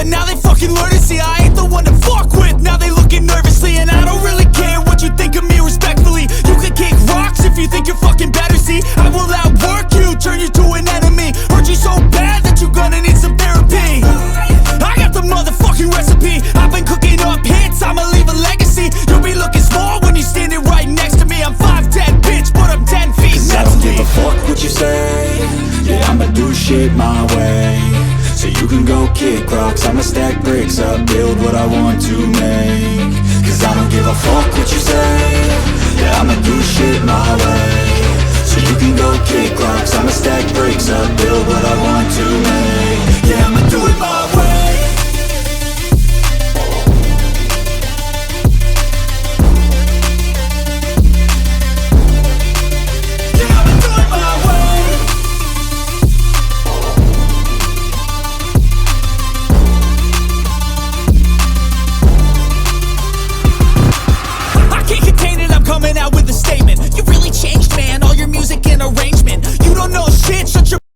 but now they fucking learn to see I ain't the one to fuck with. Now they looking nervously, and I don't really care what you think of me, respectfully. You can kick rocks if you think you're fucking better, see I will outwork you, turn you to an enemy. Hurt you so bad that you're gonna need some therapy. I got the motherfucking recipe. I've been cooking up hits, I'ma leave a legacy. You'll be looking small when you're standing right next to me. I'm 5'10", bitch, but I'm 10 feet. Cause I don't give a fuck what you say. Yeah, I'ma do shit my way. So you can go kick rocks, I'ma stack bricks up, build what I want to make. Cause I don't give a fuck what you say. Yeah, I'ma do shit my way. So you can go kick rocks, I'ma stack bricks up, build what I want to make.